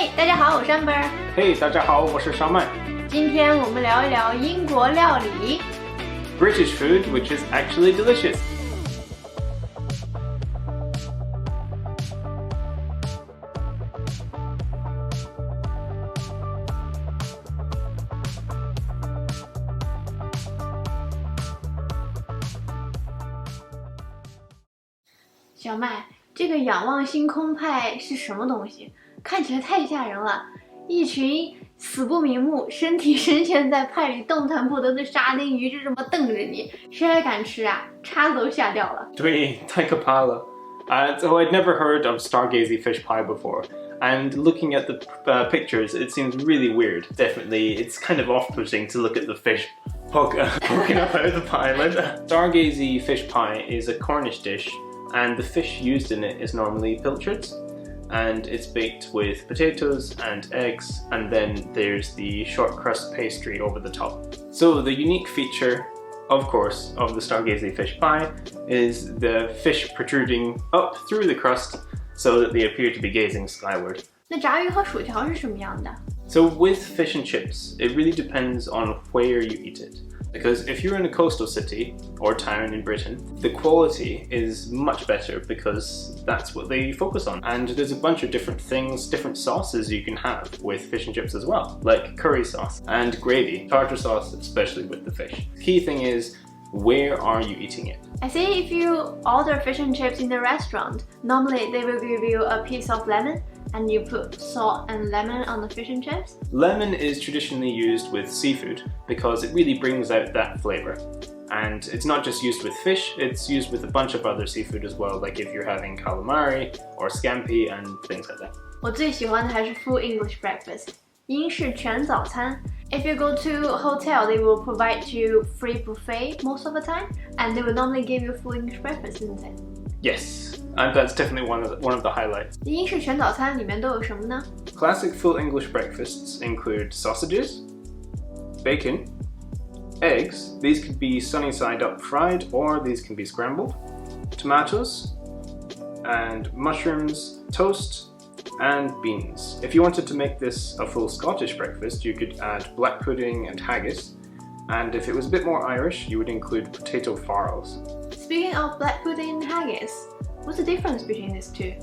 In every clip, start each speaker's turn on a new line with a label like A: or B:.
A: 嘿，大家好，我是 Amber。
B: 嘿，大家好，我是烧麦。
A: 今天我们聊一聊英国料理。
B: British food, which is actually delicious.
A: 小麦，这个仰望星空派是什么东西？看起来太吓人了，一群死不瞑目、身体深陷在派里动弹不得的沙丁鱼就这么瞪着你，谁还敢吃啊？叉子都吓掉了。
B: 对，太可怕了。So I'd never heard of stargazy fish pie before, and looking at the pictures, it seems really weird. Definitely, it's kind of off-putting to look at the fish poking up out of the pie like that. Stargazy fish pie is a Cornish dish, and the fish used in it is normally pilchards. And it's baked with potatoes and eggs, and then there's the short crust pastry over the top. So the unique feature, of course, of the stargazy fish pie is the fish protruding up through the crust so that they appear to be gazing skyward.
A: 那炸鱼和薯条是什么样的？
B: So with fish and chips, it really depends on where you eat it. Because if you're in a coastal city or town in Britain, the quality is much better because that's what they focus on. And there's a bunch of different things, different sauces you can have with fish and chips as well, like curry sauce and gravy, tartar sauce, especially with the fish. The key thing is, where are you eating it?
A: I say if you order fish and chips in the restaurant, normally they will give you a piece of lemon and you put salt and lemon on the fish and chips.
B: Lemon is traditionally used with seafood because it really brings out that flavor. And it's not just used with fish, it's used with a bunch of other seafood as well, like if you're having calamari or scampi and things like that.
A: 我最喜欢的还是 full English breakfast, 英式全早餐. If you go to a hotel, they will provide you free buffet most of the time, and they will normally give you full English breakfast, isn't it?
B: Yes, and that's definitely one of the highlights.
A: 英式全早餐里面都有什么呢？
B: Classic full English breakfasts include sausages, bacon, eggs, these could be sunny side up fried or these can be scrambled, tomatoes, and mushrooms, toast, and beans. If you wanted to make this a full Scottish breakfast, you could add black pudding and haggis, and if it was a bit more Irish, you would include potato farls.
A: Speaking of black pudding and haggis, what's the difference between these two?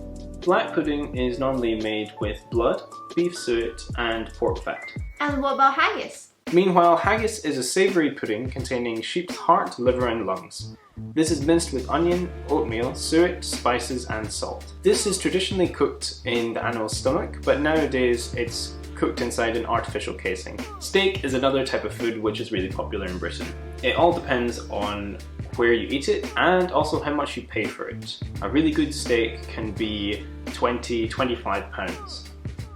B: Black pudding is normally made with blood, beef suet, and pork fat.
A: And what about haggis?
B: Meanwhile, haggis is a savoury pudding containing sheep's heart, liver, and lungs. This is minced with onion, oatmeal, suet, spices, and salt. This is traditionally cooked in the animal's stomach, but nowadays it's cooked inside an artificial casing. Steak is another type of food which is really popular in Britain. It all depends on where you eat it and also how much you pay for it. A really good steak can be £20–25.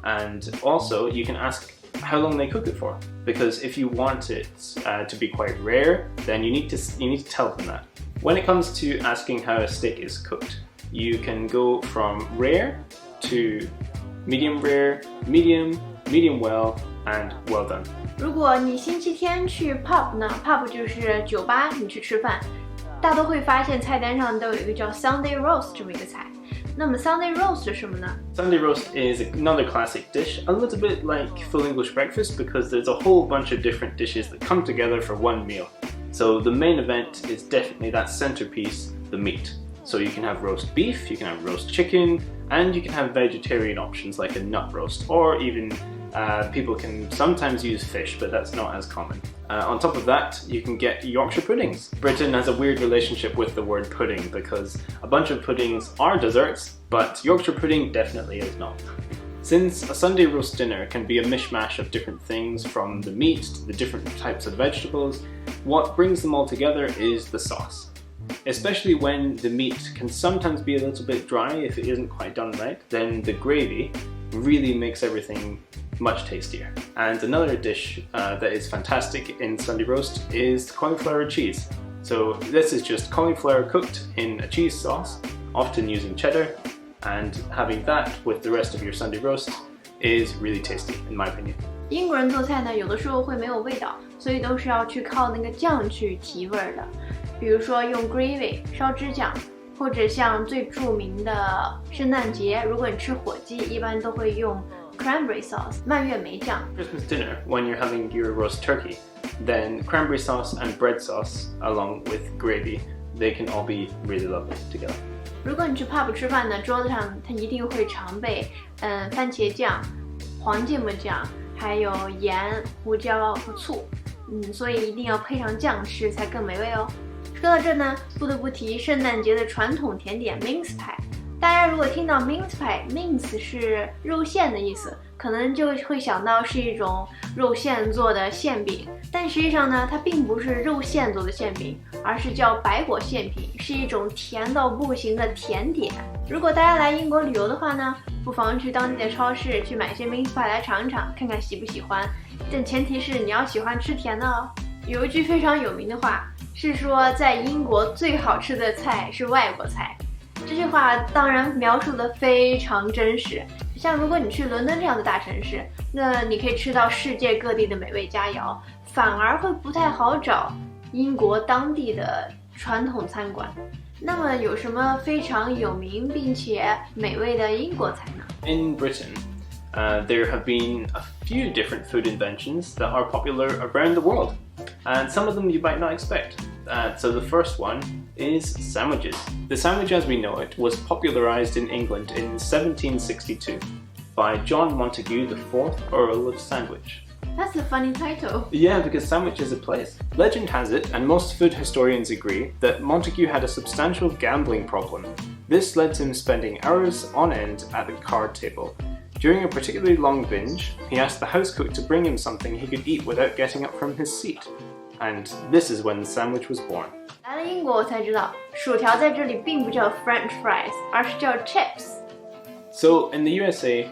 B: And also you can ask how long they cook it for, because if you want it to be quite rare, then you need to tell them that. When it comes to asking how a steak is cooked, you can go from rare to medium rare, medium well, and well done.
A: 如果你星期天去 pub 呢 ，pub 就是酒吧，你去吃饭，大都会发现菜单上都有一个叫 Sunday roast 这么一个菜。那么 Sunday roast 是什么呢？
B: Sunday roast is another classic dish, a little bit like full English breakfast because there's a whole bunch of different dishes that come together for one meal. So the main event is definitely that centerpiece, the meat. So you can have roast beef, you can have roast chicken, and you can have vegetarian options like a nut roast, or even people can sometimes use fish, but that's not as common. On top of that, you can get Yorkshire puddings. Britain has a weird relationship with the word pudding because a bunch of puddings are desserts, but Yorkshire pudding definitely is not. Since a Sunday roast dinner can be a mishmash of different things from the meat to the different types of vegetables, what brings them all together is the sauce. Especially when the meat can sometimes be a little bit dry if it isn't quite done right, then the gravy really makes everything much tastier. And another dish that is fantastic in Sunday roast is cauliflower cheese. So this is just cauliflower cooked in a cheese sauce, often using cheddar, and having that with the rest of your Sunday roast is really tasty, in my opinion.
A: 英国人做菜呢，有的时候会没有味道，所以都是要去靠那个酱去提味的。比如说用 gravy 烧汁酱，或者像最著名的圣诞节，如果你吃火鸡，一般都会用 cranberry sauce 蔓越莓酱。
B: Christmas dinner, when you're having your roast turkey, then cranberry sauce and bread sauce, along with gravy, they can all be really lovely together.
A: 如果你去 pub 吃饭呢，桌子上它一定会常备番茄酱、黄芥末酱，还有盐、胡椒和醋。所以一定要配上酱吃才更美味哦。说到这呢，不得不提圣诞节的传统甜点 mince pie。大家如果听到 mince pie，mince 是肉馅的意思，可能就会想到是一种肉馅做的馅饼，但实际上呢，它并不是肉馅做的馅饼，而是叫白果馅饼，是一种甜到不行的甜点。如果大家来英国旅游的话呢，不妨去当地的超市去买些 mince pie 来尝一尝，看看喜不喜欢。但前提是你要喜欢吃甜的哦。有一句非常有名的话是说，在英国最好吃的菜是外国菜。这句话当然描述的非常真实。像如果你去伦敦这样的大城市，那你可以吃到世界各地的美味佳肴，反而会不太好找英国当地的传统餐馆。那么有什么非常有名并且美味的英国菜呢？
B: In Britain, there have been a few different food inventions that are popular around the world, and some of them you might not expect. So the first one is sandwiches. The sandwich as we know it was popularized in England in 1762 by John Montagu, the 4th Earl of Sandwich.
A: That's a funny title.
B: Yeah, because Sandwich is a place. Legend has it, and most food historians agree, that Montagu had a substantial gambling problem. This led to him spending hours on end at the card table. During a particularly long binge, he asked the house cook to bring him something he could eat without getting up from his seat. And this is when the sandwich was born.
A: 来了英国我才知道，薯条在这里并不叫 French fries，而是叫 chips。
B: So in the USA,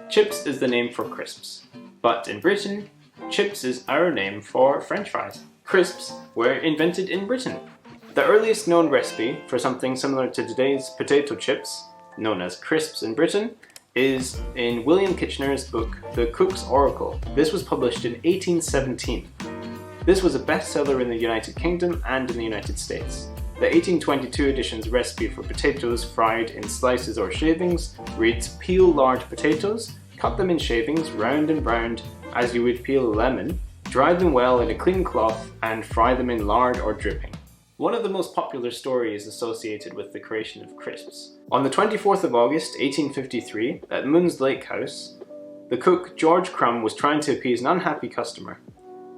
B: chips is the name for crisps. But in Britain, chips is our name for French fries. Crisps were invented in Britain. The earliest known recipe for something similar to today's potato chips, known as crisps in Britain, is in William Kitchener's book, The Cook's Oracle. This was published in 1817. This was a bestseller in the United Kingdom and in the United States. The 1822 edition's recipe for potatoes fried in slices or shavings reads: peel large potatoes, cut them in shavings round and round as you would peel a lemon, dry them well in a clean cloth and fry them in lard or dripping. One of the most popular stories associated with the creation of crisps. On the 24th of August 1853 at Moon's Lake House, the cook George Crumb was trying to appease an unhappy customer.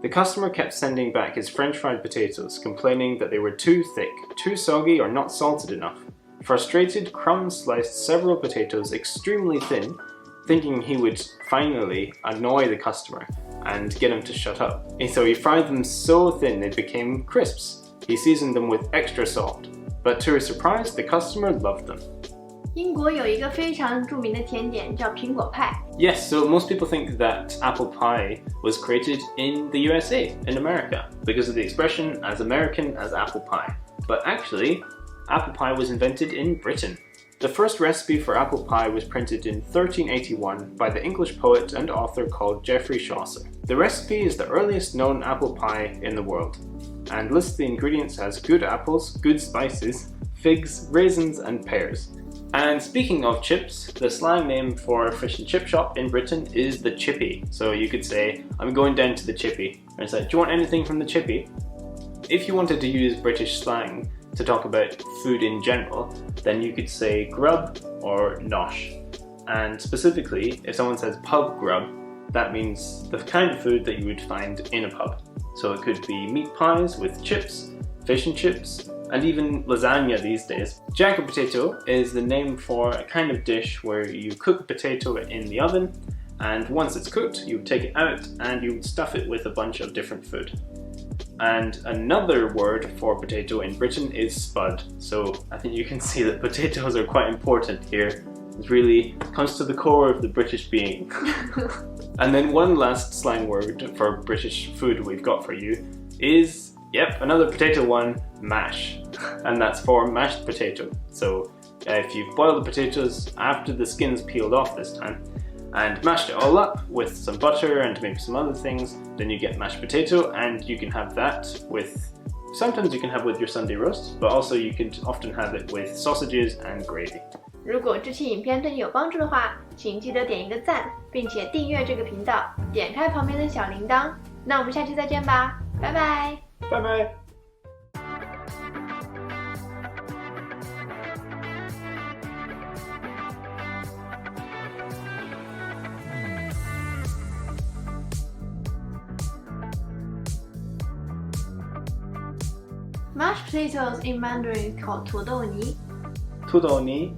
B: The customer kept sending back his French fried potatoes, complaining that they were too thick, too soggy, or not salted enough. Frustrated, Crumb sliced several potatoes extremely thin, thinking he would finally annoy the customer and get him to shut up. And so he fried them so thin they became crisps. He seasoned them with extra salt, but to his surprise, the customer loved them.
A: 英国有一个非常著名的甜点叫苹果派。
B: Yes, so most people think that apple pie was created in the USA, in America, because of the expression as American as apple pie. But actually, apple pie was invented in Britain. The first recipe for apple pie was printed in 1381 by the English poet and author called Geoffrey Chaucer. The recipe is the earliest known apple pie in the world, and lists the ingredients as good apples, good spices, figs, raisins, and pears. And speaking of chips, the slang name for a fish and chip shop in Britain is the chippy. So you could say, I'm going down to the chippy. And it's like, do you want anything from the chippy? If you wanted to use British slang to talk about food in general, then you could say grub or nosh. And specifically, if someone says pub grub, that means the kind of food that you would find in a pub. So it could be meat pies with chips, fish and chips, and even lasagna these days. Jacket potato is the name for a kind of dish where you cook a potato in the oven, and once it's cooked, you would take it out and you would stuff it with a bunch of different food. And another word for potato in Britain is spud. So I think you can see that potatoes are quite important here. It really comes to the core of the British being. And then one last slang word for British food we've got for you is, yep, another potato one, mash. And that's for mashed potato. So if you've boiled the potatoes after the skin's peeled off this time, and mashed it all up with some butter and maybe some other things, then you get mashed potato, and you can have that with, sometimes you can have with your Sunday roast, but also you can often have it with sausages and gravy.
A: 如果这期影片对你有帮助的话，请记得点一个赞，并且订阅这个频道，点开旁边的小铃铛。那我们下期再见吧，拜拜，
B: 拜拜。
A: Mashed potatoes in Mandarin is called 土豆泥。
B: 土豆泥